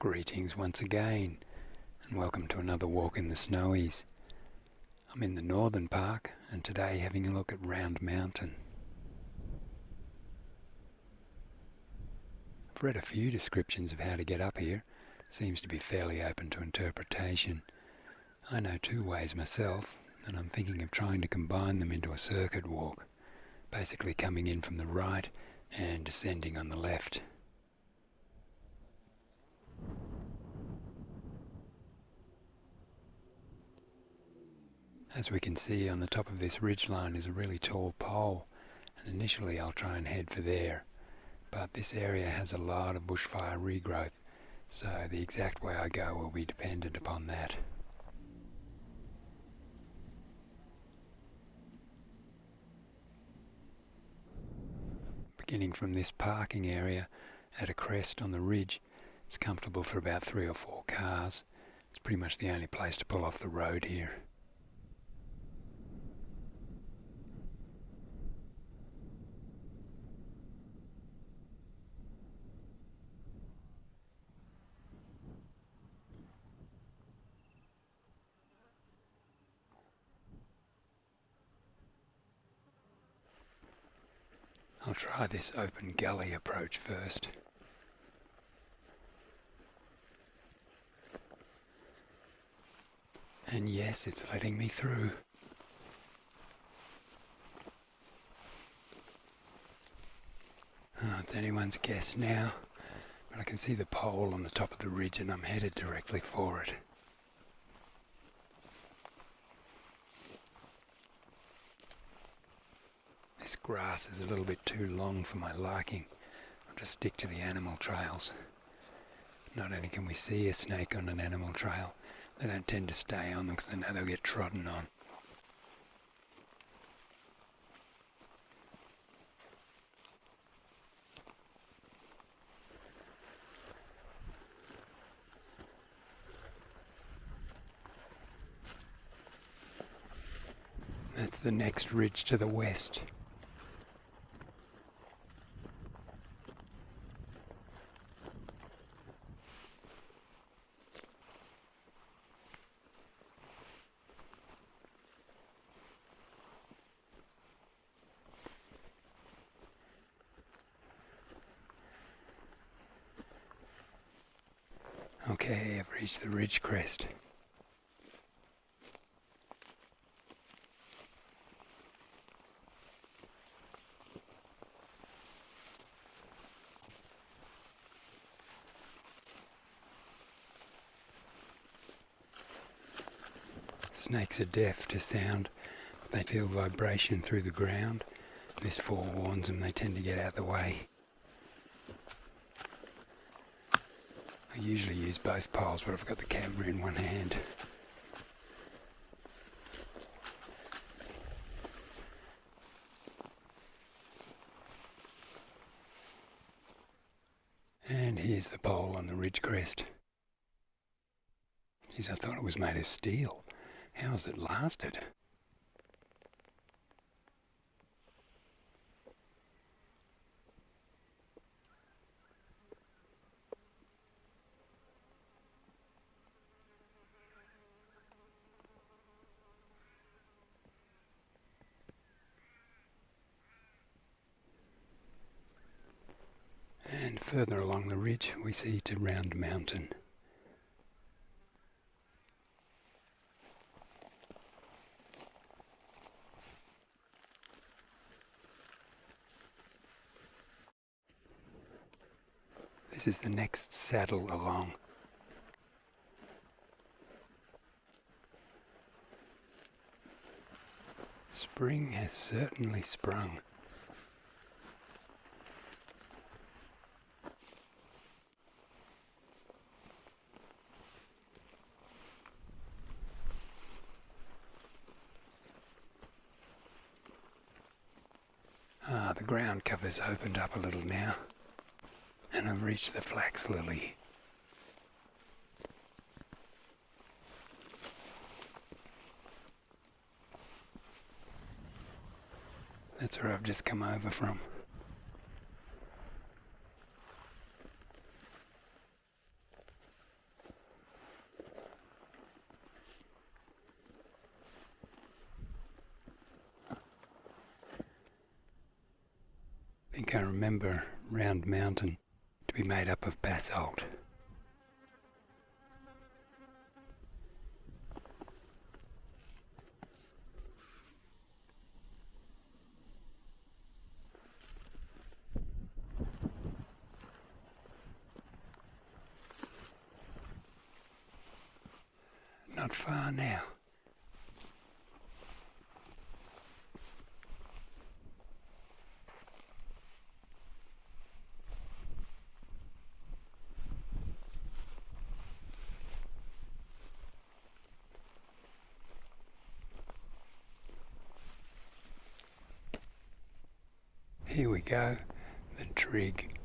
Greetings once again, and welcome to another walk in the snowies. I'm in the northern park, and today having a look at Round Mountain. I've read a few descriptions of how to get up here. Seems to be fairly open to interpretation. I know two ways myself, and I'm thinking of trying to combine them into a circuit walk, basically coming in from the right and descending on the left. As we can see, on the top of this ridgeline is a really tall pole, and initially I'll try and head for there. But this area has a lot of bushfire regrowth, so the exact way I go will be dependent upon that. Beginning from this parking area at a crest on the ridge, it's comfortable for about 3 or 4 cars. It's pretty much the only place to pull off the road here. I'll try this open gully approach first. And yes, it's letting me through. Oh, it's anyone's guess now, but I can see the pole on the top of the ridge and I'm headed directly for it. This grass is a little bit too long for my liking. I'll just stick to the animal trails. Not only can we see a snake on an animal trail, they don't tend to stay on them because they know they'll get trodden on. That's the next ridge to the west. Okay, I've reached the ridge crest. Snakes are deaf to sound, but they feel vibration through the ground. This forewarns them they tend to get out of the way. I usually use both poles, but I've got the camera in one hand. And here's the pole on the ridge crest. Geez, I thought it was made of steel. How has it lasted? And further along the ridge we see to Round Mountain. This is the next saddle along. Spring has certainly sprung. The ground cover's opened up a little now, and I've reached the flax lily. That's where I've just come over from. I think I remember Round Mountain to be made up of basalt. Not far now. Here we go, the Trig.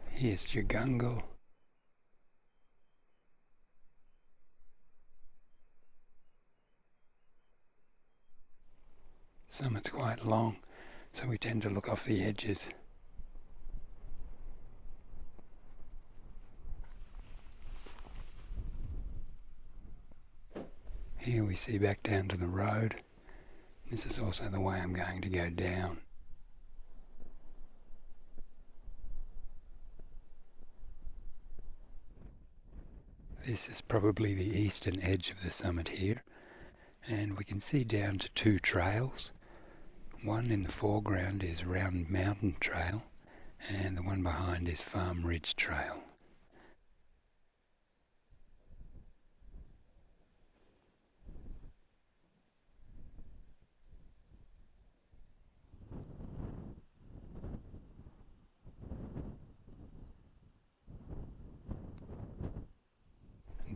Here's Jagungal. Summit's quite long, so we tend to look off the edges. Here we see back down to the road. This is also the way I'm going to go down. This is probably the eastern edge of the summit here, and we can see down to two trails. One in the foreground is Round Mountain Trail, and the one behind is Farm Ridge Trail.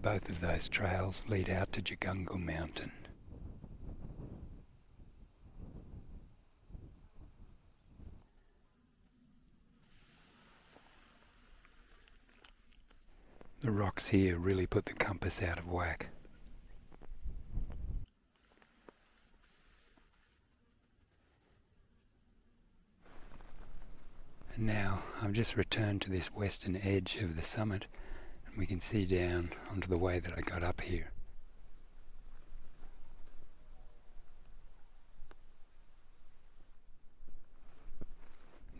Both of those trails lead out to Jagungal Mountain. The rocks here really put the compass out of whack. And now I've just returned to this western edge of the summit, and we can see down onto the way that I got up here.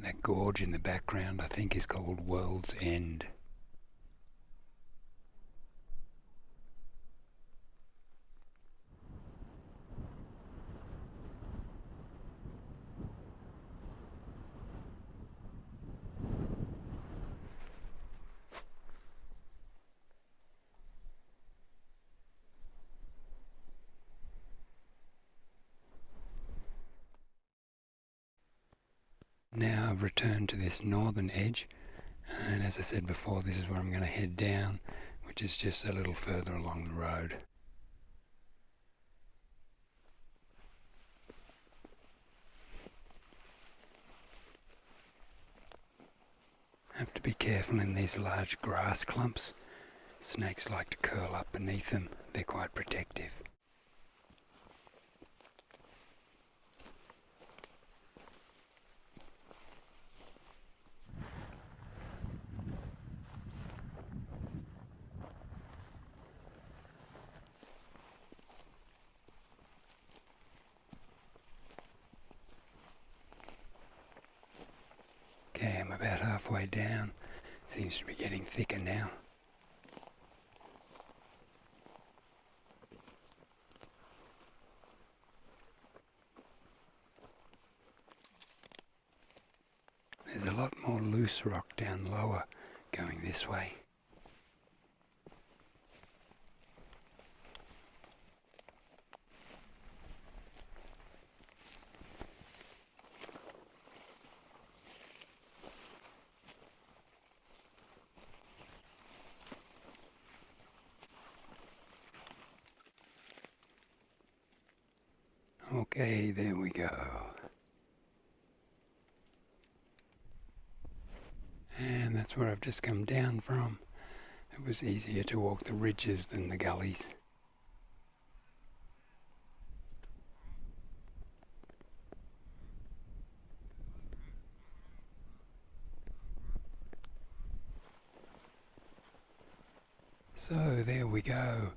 That gorge in the background I think is called World's End. Now I've returned to this northern edge, and as I said before, this is where I'm going to head down, which is just a little further along the road. Have to be careful in these large grass clumps. Snakes like to curl up beneath them. They're quite protective. Okay, I'm about halfway down. Seems to be getting thicker now. There's a lot more loose rock down lower going this way. Okay, there we go. And that's where I've just come down from. It was easier to walk the ridges than the gullies. So there we go.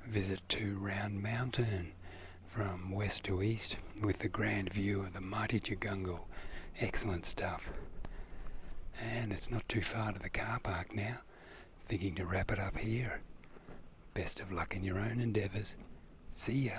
visit to Round Mountain from west to east with the grand view of the mighty Jagungal. Excellent stuff. And it's not too far to the car park now. Thinking to wrap it up here. Best of luck in your own endeavours. See ya.